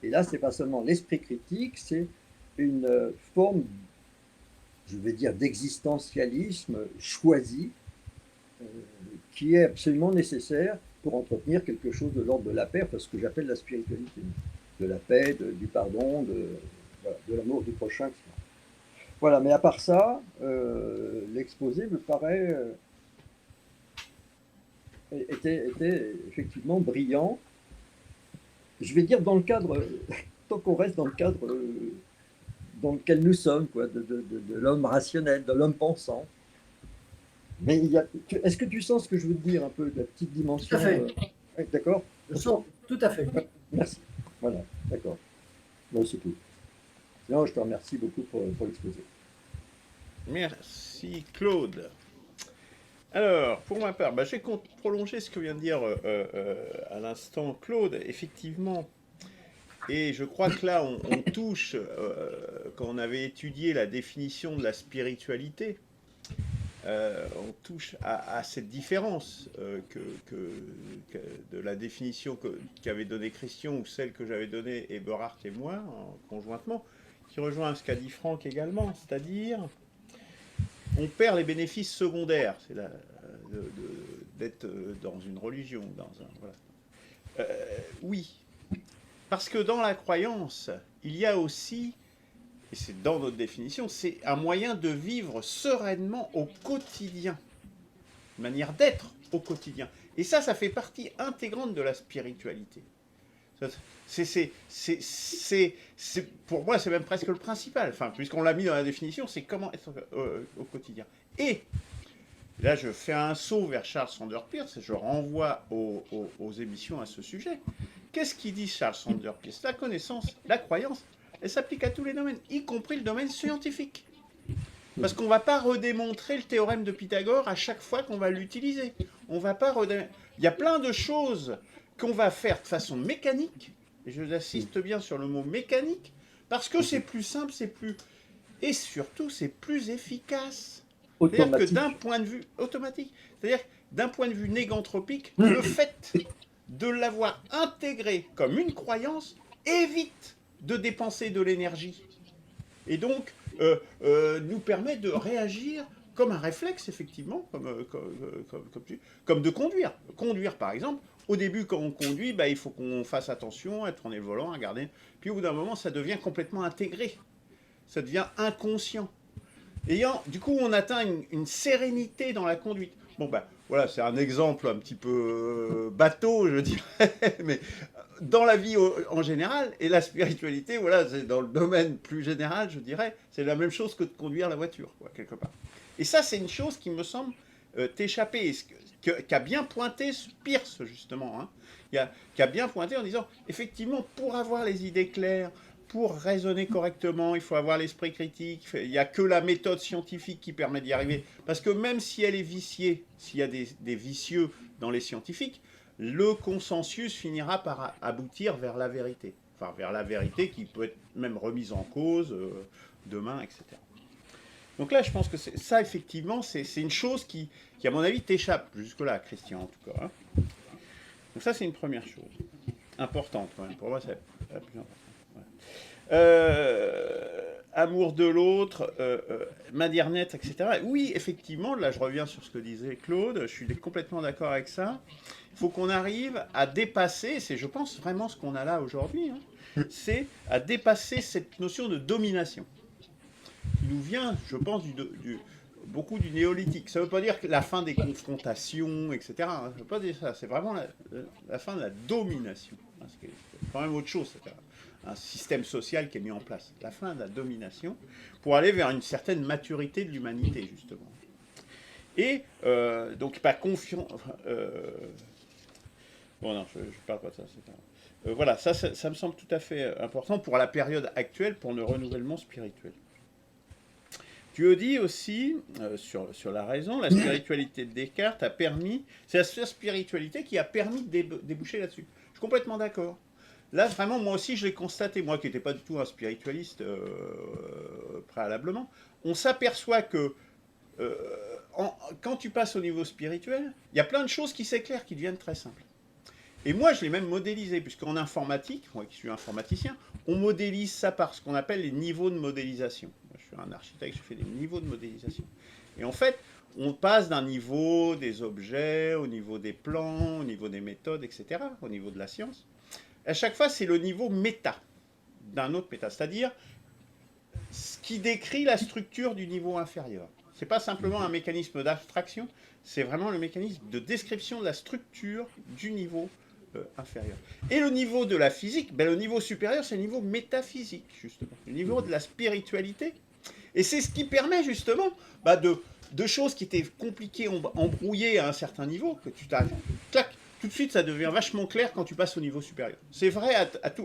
Et là, ce n'est pas seulement l'esprit critique, c'est une forme, je vais dire, d'existentialisme choisi, qui est absolument nécessaire pour entretenir quelque chose de l'ordre de la paix, parce que j'appelle la spiritualité, de la paix, du pardon, de l'amour du prochain, etc. Voilà, mais à part ça, l'exposé me paraît était effectivement brillant. Je vais dire dans le cadre, tant qu'on reste dans le cadre dans lequel nous sommes, quoi, de l'homme rationnel, de l'homme pensant. Mais est-ce que tu sens ce que je veux te dire un peu, de la petite dimension? Tout à fait. D'accord. Je sens, tout à fait. Merci. Voilà, d'accord. Bon, c'est tout. Non, je te remercie beaucoup pour l'exposé. Merci Claude. Alors, pour ma part, je vais prolonger ce que vient de dire à l'instant Claude, effectivement. Et je crois que là, on touche, quand on avait étudié la définition de la spiritualité, on touche à cette différence de la définition qu'avait donnée Christian ou celle que j'avais donnée Eberhard et moi conjointement, qui rejoint ce qu'a dit Franck également, c'est-à-dire on perd les bénéfices secondaires, c'est d'être dans une religion, voilà. Oui, parce que dans la croyance, il y a aussi, et c'est dans notre définition, c'est un moyen de vivre sereinement au quotidien, une manière d'être au quotidien. Et ça fait partie intégrante de la spiritualité. Pour moi, c'est même presque le principal. Enfin, puisqu'on l'a mis dans la définition, c'est comment être au quotidien. Et là, je fais un saut vers Charles Sanders Peirce et je renvoie aux émissions à ce sujet. Qu'est-ce qu'il dit Charles Sanders Peirce? La connaissance, la croyance, elle s'applique à tous les domaines, y compris le domaine scientifique. Parce qu'on ne va pas redémontrer le théorème de Pythagore à chaque fois qu'on va l'utiliser. On va pas Il y a plein de choses qu'on va faire de façon mécanique, et je insiste bien sur le mot mécanique, parce que c'est plus simple, et surtout c'est plus efficace. C'est-à-dire que d'un point de vue automatique, c'est-à-dire d'un point de vue négantropique, le fait de l'avoir intégré comme une croyance évite de dépenser de l'énergie. Et donc, nous permet de réagir comme un réflexe, effectivement, comme de conduire. Conduire, par exemple, au début, quand on conduit, il faut qu'on fasse attention à tourner le volant, à regarder. Puis au bout d'un moment, ça devient complètement intégré. Ça devient inconscient. Du coup, on atteint une sérénité dans la conduite. Bon, voilà, c'est un exemple un petit peu bateau, je dirais, mais dans la vie en général, et la spiritualité, voilà, c'est dans le domaine plus général, je dirais, c'est la même chose que de conduire la voiture, quoi, quelque part. Et ça, c'est une chose qui me semble t'échapper, qu'a bien pointé Peirce, justement, hein, qui a bien pointé en disant, effectivement, pour avoir les idées claires, pour raisonner correctement, il faut avoir l'esprit critique. Il n'y a que la méthode scientifique qui permet d'y arriver. Parce que même si elle est viciée, s'il y a des vicieux dans les scientifiques, le consensus finira par aboutir vers la vérité. Enfin, vers la vérité qui peut être même remise en cause demain, etc. Donc là, je pense que ça, effectivement, c'est une chose qui, à mon avis, t'échappe jusque-là, Christian, en tout cas. Hein. Donc ça, c'est une première chose. Importante, quand même. Pour moi, c'est la plus importante. Amour de l'autre, Madernette, etc. Oui, effectivement, là, je reviens sur ce que disait Claude. Je suis complètement d'accord avec ça. Il faut qu'on arrive à dépasser, c'est, je pense, vraiment ce qu'on a là aujourd'hui, hein, c'est à dépasser cette notion de domination qui nous vient, je pense, beaucoup du néolithique. Ça ne veut pas dire que la fin des confrontations, etc. Hein, ça ne veut pas dire ça. C'est vraiment la fin de la domination. Hein, c'est quand même autre chose. C'est un système social qui est mis en place. La fin de la domination pour aller vers une certaine maturité de l'humanité, justement. Et donc, pas confiant. Bon, non, je ne parle pas de ça. Voilà, ça me semble tout à fait important pour la période actuelle, pour le renouvellement spirituel. Tu dis aussi, sur la raison, la spiritualité de Descartes a permis, c'est la spiritualité qui a permis de déboucher là-dessus. Je suis complètement d'accord. Là, vraiment, moi aussi, je l'ai constaté, moi qui n'étais pas du tout un spiritualiste préalablement, on s'aperçoit que quand tu passes au niveau spirituel, il y a plein de choses qui s'éclairent, qui deviennent très simples. Et moi, je l'ai même modélisé, puisqu'en informatique, moi qui suis informaticien, on modélise ça par ce qu'on appelle les niveaux de modélisation. Moi, je suis un architecte, je fais des niveaux de modélisation. Et en fait, on passe d'un niveau des objets, au niveau des plans, au niveau des méthodes, etc., au niveau de la science. À chaque fois, c'est le niveau méta, d'un autre méta, c'est-à-dire ce qui décrit la structure du niveau inférieur. Ce n'est pas simplement un mécanisme d'abstraction, c'est vraiment le mécanisme de description de la structure du niveau inférieur. Et le niveau de la physique, ben, le niveau supérieur, c'est le niveau métaphysique, justement, le niveau de la spiritualité. Et c'est ce qui permet, justement, de choses qui étaient compliquées, embrouillées à un certain niveau, que tu t'arrives, clac, tout de suite, ça devient vachement clair quand tu passes au niveau supérieur. C'est vrai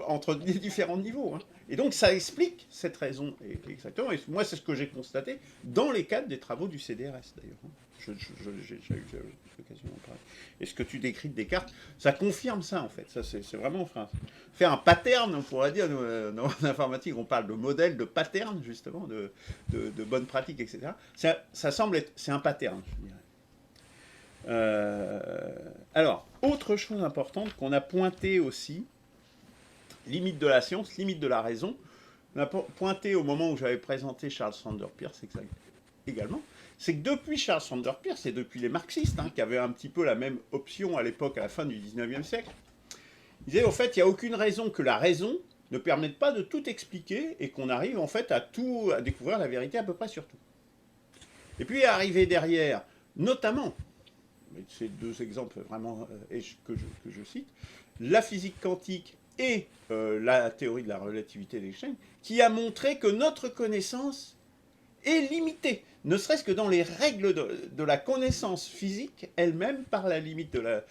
entre les différents niveaux. Hein. Et donc, ça explique cette raison exactement. Et moi, c'est ce que j'ai constaté dans les cadres des travaux du CDRS, d'ailleurs. J'ai déjà eu l'occasion d'en parler. Et ce que tu décris de Descartes, ça confirme ça, en fait. Ça, c'est vraiment faire un pattern, on pourrait dire. Dans l'informatique, on parle de modèle, de pattern, justement, de bonnes pratiques, etc. Ça semble être... C'est un pattern, je dirais. Alors, autre chose importante qu'on a pointé aussi, limite de la science, limite de la raison, on a pointé au moment où j'avais présenté Charles Sanders Peirce également, c'est que depuis Charles Sanders Peirce et depuis les marxistes, hein, qui avaient un petit peu la même option à l'époque, à la fin du 19e siècle, ils disaient, au fait, il n'y a aucune raison que la raison ne permette pas de tout expliquer et qu'on arrive en fait à découvrir la vérité à peu près sur tout. Et puis arrivé derrière, notamment, ces deux exemples vraiment que je cite, la physique quantique et la théorie de la relativité d'Einstein, qui a montré que notre connaissance est limitée, ne serait-ce que dans les règles de la connaissance physique elle-même, par la limite de la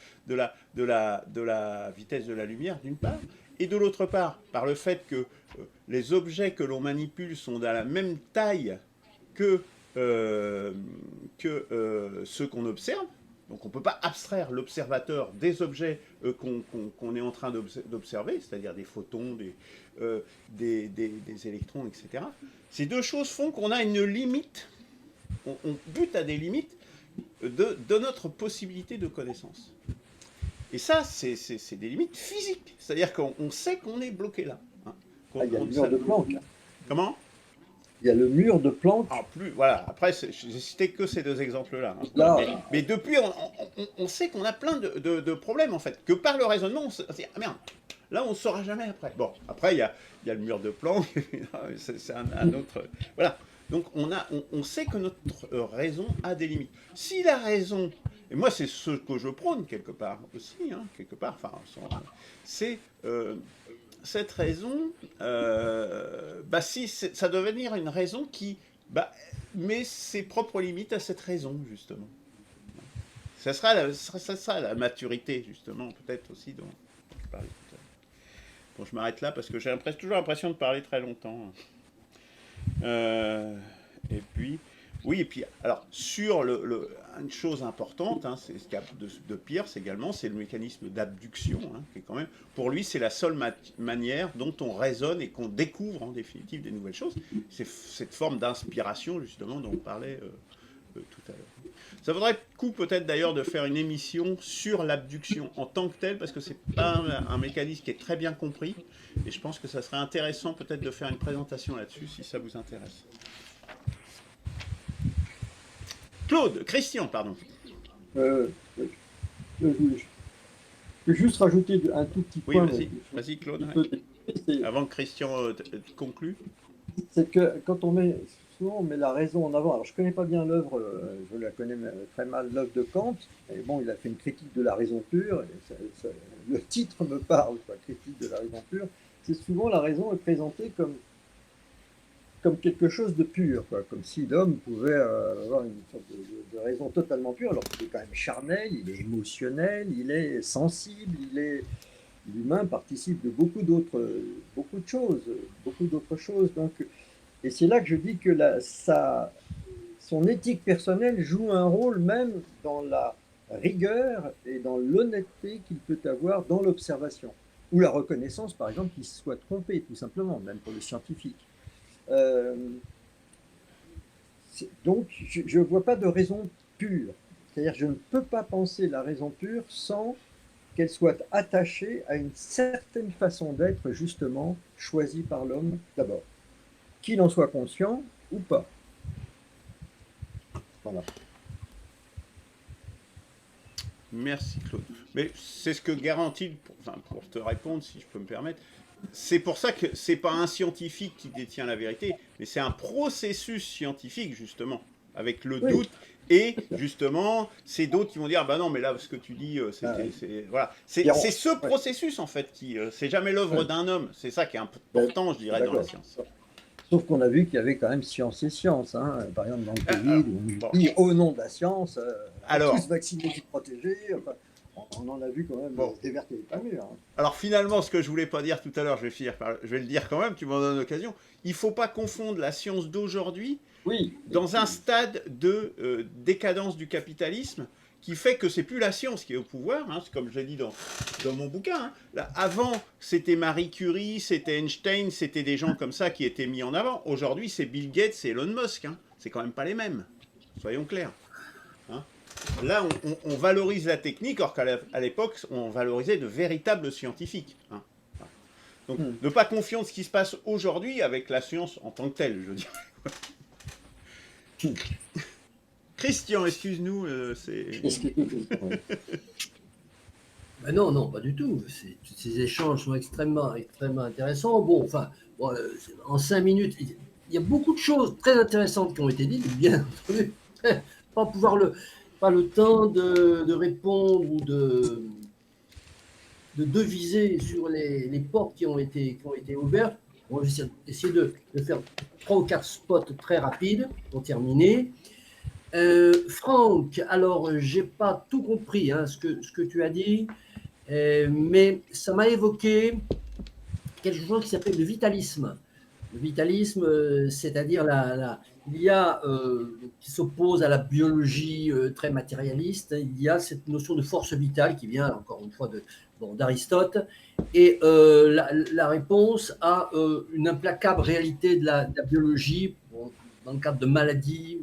vitesse de la lumière, d'une part, et de l'autre part, par le fait que les objets que l'on manipule sont de la même taille que ceux qu'on observe. Donc on ne peut pas abstraire l'observateur des objets qu'on est en train d'observer, c'est-à-dire des photons, des électrons, etc. Ces deux choses font qu'on a une limite, on bute à des limites de notre possibilité de connaissance. Et ça, c'est des limites physiques, c'est-à-dire qu'on sait qu'on est bloqué là. Hein. Il y a le mur de Planck. Comment ? Il y a le mur de Planck. Ah, voilà. Après, j'ai cité que ces deux exemples-là. Hein. Mais depuis, on sait qu'on a plein de problèmes, en fait. Que par le raisonnement, on se dit, ah merde, là, on ne saura jamais après. Bon, après, il y a le mur de Planck, c'est un autre... Voilà. Donc, on sait que notre raison a des limites. Si la raison... Et moi, c'est ce que je prône, quelque part, aussi, hein, quelque part, enfin, c'est... cette raison, si ça doit devenir une raison qui met ses propres limites à cette raison, justement. Ça sera la maturité, justement, peut-être aussi, dont je parlais tout à Bon, je m'arrête là parce que j'ai toujours l'impression de parler très longtemps. Et puis, oui, et puis, alors, sur une chose importante, hein, c'est ce qu'il y a de pire, c'est également, c'est le mécanisme d'abduction, hein, qui est quand même, pour lui, c'est la seule manière dont on raisonne et qu'on découvre en définitive des nouvelles choses. C'est cette forme d'inspiration, justement, dont on parlait tout à l'heure. Ça vaudrait le coup peut-être d'ailleurs de faire une émission sur l'abduction en tant que telle, parce que c'est pas un mécanisme qui est très bien compris, et je pense que ça serait intéressant peut-être de faire une présentation là-dessus, si ça vous intéresse. Christian, pardon. Je peux juste rajouter un tout petit Oui, point. vas-y, Claude. C'est Avant que Christian conclue. c'est que quand on met, souvent on met la raison en avant. Alors je ne connais pas bien l'œuvre, je la connais très mal, l'œuvre de Kant. Et bon, il a fait une critique de la raison pure. Et le titre me parle, quoi, critique de la raison pure. C'est souvent la raison est présentée comme quelque chose de pur, quoi, comme si l'homme pouvait avoir une sorte de raison totalement pure, alors qu'il est quand même charnel, il est émotionnel, il est sensible, l'humain participe de beaucoup de choses. Donc, et c'est là que je dis que son éthique personnelle joue un rôle même dans la rigueur et dans l'honnêteté qu'il peut avoir dans l'observation, ou la reconnaissance, par exemple, qu'il se soit trompé, tout simplement, même pour le scientifique. Euh, donc, je ne vois pas de raison pure. C'est-à-dire, je ne peux pas penser la raison pure sans qu'elle soit attachée à une certaine façon d'être, justement, choisie par l'homme d'abord. Qu'il en soit conscient ou pas. Voilà. Merci, Claude. Mais c'est ce que garantit, pour te répondre, si je peux me permettre, c'est pour ça que c'est pas un scientifique qui détient la vérité, mais c'est un processus scientifique, justement, avec le doute. Et justement, c'est d'autres qui vont dire ah bah non, mais là, ce que tu dis, voilà. C'est ce processus, en fait, qui. C'est jamais l'œuvre d'un homme. C'est ça qui est important, je dirais, dans la science. Sauf qu'on a vu qu'il y avait quand même science et science. Hein. Par exemple, dans le Covid, on dit au nom de la science, tous vaccinés et protégés. Enfin, on en a vu quand même des vertes et des pas mûres. Hein. Alors finalement, ce que je voulais pas dire tout à l'heure, je vais le dire quand même, tu m'en donnes l'occasion. Il ne faut pas confondre la science d'aujourd'hui dans un stade de décadence du capitalisme qui fait que c'est plus la science qui est au pouvoir, hein, comme je l'ai dit dans mon bouquin. Hein. Là, avant, c'était Marie Curie, c'était Einstein, c'était des gens comme ça qui étaient mis en avant. Aujourd'hui, c'est Bill Gates, c'est Elon Musk. Hein. C'est quand même pas les mêmes, soyons clairs. Hein. Là, on valorise la technique, alors qu'à l'époque, on valorisait de véritables scientifiques. Hein. Donc, ne pas confier ce qui se passe aujourd'hui avec la science en tant que telle, je dirais. Christian, excuse-nous, Ben non, pas du tout. Ces échanges sont extrêmement intéressants. Bon, en 5 minutes, il y a beaucoup de choses très intéressantes qui ont été dites, bien entendu. Pas le temps de répondre ou de deviser sur les portes qui ont été ouvertes. On va essayer de faire 3 ou 4 spots très rapides pour terminer. Franck, alors j'ai pas tout compris hein, ce que tu as dit, mais ça m'a évoqué quelque chose qui s'appelle le vitalisme. Le vitalisme, c'est-à-dire il y a qui s'oppose à la biologie très matérialiste. Il y a cette notion de force vitale qui vient encore une fois d'Aristote, et la réponse à une implacable réalité de la biologie. Dans le cadre de maladies,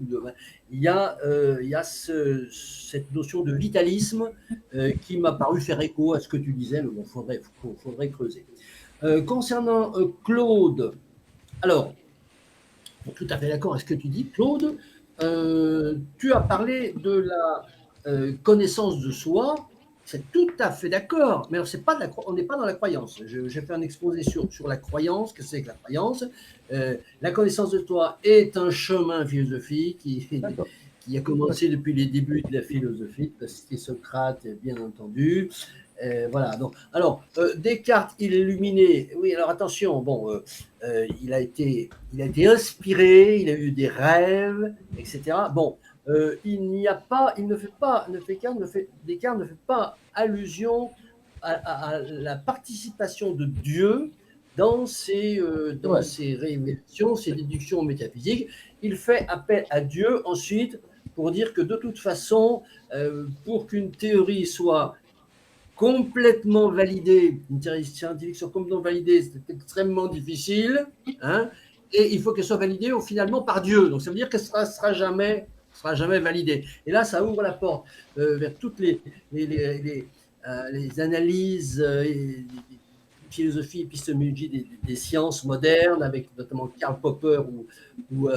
il y a cette notion de vitalisme qui m'a paru faire écho à ce que tu disais, mais bon, faudrait creuser. Concernant Claude, alors, tout à fait d'accord avec ce que tu dis, Claude, tu as parlé de la connaissance de soi. C'est tout à fait d'accord, mais on n'est pas dans la croyance. J'ai fait un exposé sur la croyance, que c'est que la croyance. La connaissance de toi est un chemin philosophique qui a commencé depuis les débuts de la philosophie, c'était Socrate, bien entendu. Voilà. Donc, alors, Descartes, il est illuminé. Oui, alors attention, bon, il a été inspiré, il a eu des rêves, etc. Bon. Descartes ne fait pas allusion à la participation de Dieu dans ses révélations, ses déductions métaphysiques. Il fait appel à Dieu ensuite pour dire que de toute façon, pour qu'une théorie soit complètement validée, une théorie scientifique soit complètement validée, c'est extrêmement difficile, hein, et il faut qu'elle soit validée finalement par Dieu. Donc ça veut dire qu'elle ne sera jamais validée. Et là, ça ouvre la porte vers toutes les analyses et philosophie, épistémologie des sciences modernes, avec notamment Karl Popper ou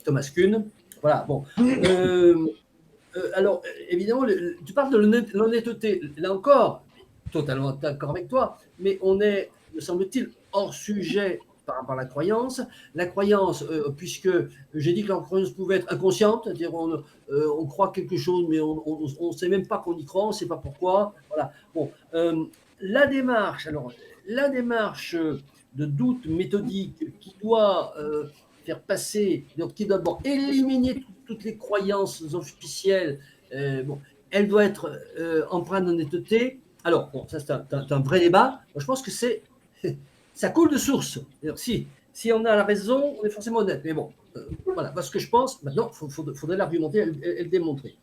Thomas Kuhn. Voilà, bon. Alors, évidemment, tu parles de l'honnêteté. Là encore, totalement d'accord avec toi, mais on est, me semble-t-il, hors sujet par rapport à la croyance. La croyance, puisque j'ai dit que la croyance pouvait être inconsciente, c'est-à-dire on croit quelque chose, mais on ne sait même pas qu'on y croit, on ne sait pas pourquoi. Voilà. Bon, la démarche, de doute méthodique qui doit faire passer, donc qui doit d'abord éliminer toutes les croyances officielles, bon, elle doit être empreinte d'honnêteté. Alors, bon, ça c'est un vrai débat. Moi, je pense que ça coule de source. Si on a la raison, on est forcément honnête. Mais bon, voilà, parce que je pense, maintenant, il faudrait l'argumenter et le démontrer.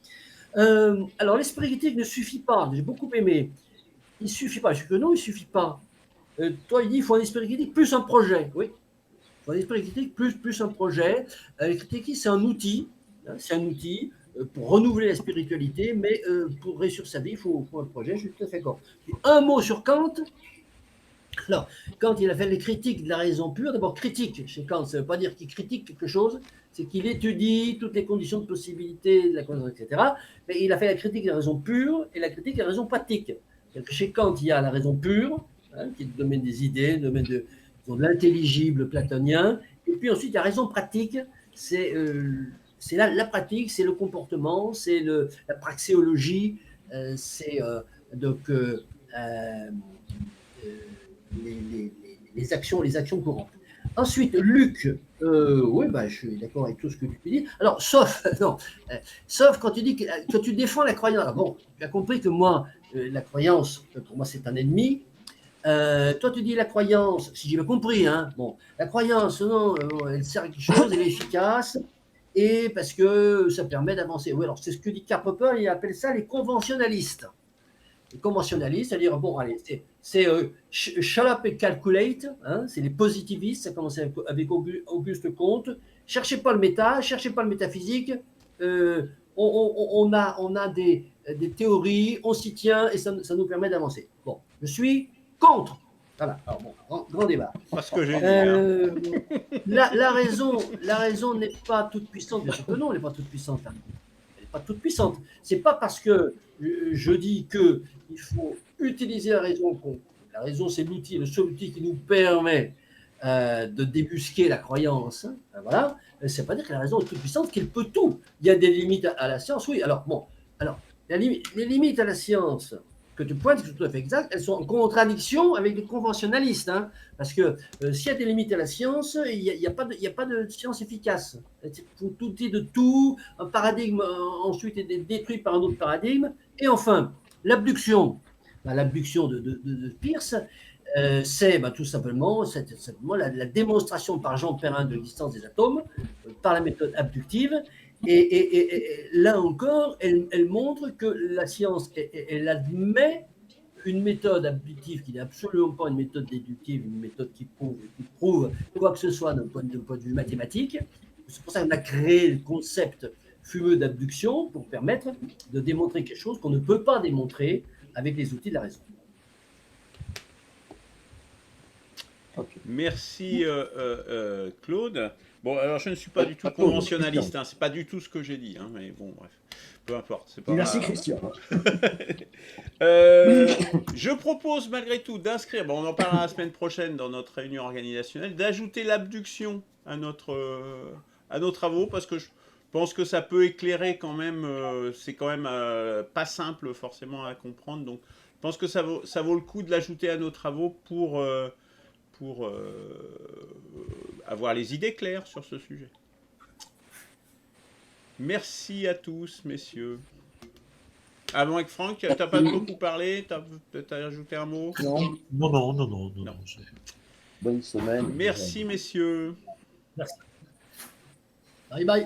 Alors, l'esprit critique ne suffit pas. J'ai beaucoup aimé. Il ne suffit pas. Je dis que non, il ne suffit pas. Toi, il dit qu'il faut un esprit critique plus un projet. Oui, il faut un esprit critique plus un projet. L'esprit critique, c'est un outil. Hein, c'est un outil pour renouveler la spiritualité, mais pour réussir sa vie, il faut un projet. Je suis tout à fait d'accord. Un mot sur Kant. Alors, quand il a fait les critiques de la raison pure, d'abord critique chez Kant, ça ne veut pas dire qu'il critique quelque chose, c'est qu'il étudie toutes les conditions de possibilité de la connaissance, etc. Mais il a fait la critique de la raison pure et la critique de la raison pratique. Chez Kant, il y a la raison pure, hein, qui est le domaine des idées, le domaine de l'intelligible platonien, et puis ensuite il y a la raison pratique, c'est la pratique, c'est le comportement, c'est la praxéologie, c'est donc les actions courantes. Ensuite, Luc, oui, bah, je suis d'accord avec tout ce que tu dis. Alors, sauf quand tu dis que tu défends la croyance. Alors, bon, tu as compris que moi, la croyance, pour moi, c'est un ennemi. Toi, tu dis la croyance, si j'ai bien compris, hein, bon, la croyance, non, elle sert à quelque chose, elle est efficace, et parce que ça permet d'avancer. Oui, alors c'est ce que dit Karl Popper, il appelle ça les conventionnalistes. Les conventionnalistes, c'est-à-dire, bon, allez, c'est shut up and calculate, hein, c'est les positivistes, ça commence avec Auguste Comte. Cherchez pas le méta, cherchez pas le métaphysique. On a des théories, on s'y tient et ça nous permet d'avancer. Bon, je suis contre. Voilà, alors bon, grand débat. Parce que j'ai dit. La raison n'est pas toute puissante, bien sûr que non, elle n'est pas toute puissante. Hein. Elle n'est pas toute puissante. C'est pas parce que je dis qu'il faut utiliser la raison. La raison, c'est l'outil, le seul outil qui nous permet de débusquer la croyance. Hein, voilà. C'est pas dire que la raison est toute puissante, qu'elle peut tout. Il y a des limites à la science, oui. Alors, bon, les limites à la science que tu pointes, c'est tout à fait exact, elles sont en contradiction avec les conventionnalistes. Hein, parce que s'il y a des limites à la science, il n'y a pas de science efficace. Tout est de tout, un paradigme ensuite est détruit par un autre paradigme. Et enfin, l'abduction. L'abduction de Peirce, c'est tout simplement la démonstration par Jean Perrin de l'existence des atomes par la méthode abductive. Et là encore, elle montre que la science, elle admet une méthode abductive qui n'est absolument pas une méthode déductive, une méthode qui prouve quoi que ce soit d'un point de vue mathématique. C'est pour ça qu'on a créé le concept fumeux d'abduction pour permettre de démontrer quelque chose qu'on ne peut pas démontrer avec les outils de la raison. Okay. Merci Claude. Bon, alors je ne suis pas du tout conventionnaliste, hein, c'est pas du tout ce que j'ai dit, hein, mais bon, bref, peu importe. C'est pas Merci Christian. Je propose malgré tout d'inscrire, bon, on en parlera la semaine prochaine dans notre réunion organisationnelle, d'ajouter l'abduction à nos travaux, parce que je pense que ça peut éclairer quand même, c'est quand même pas simple forcément à comprendre, donc je pense que ça vaut le coup de l'ajouter à nos travaux pour avoir les idées claires sur ce sujet. Merci à tous, messieurs. Ah bon, avec Franck, t'as pas beaucoup parlé, t'as ajouté un mot? Non, Non. bonne semaine. Merci, messieurs. Merci. Bye bye.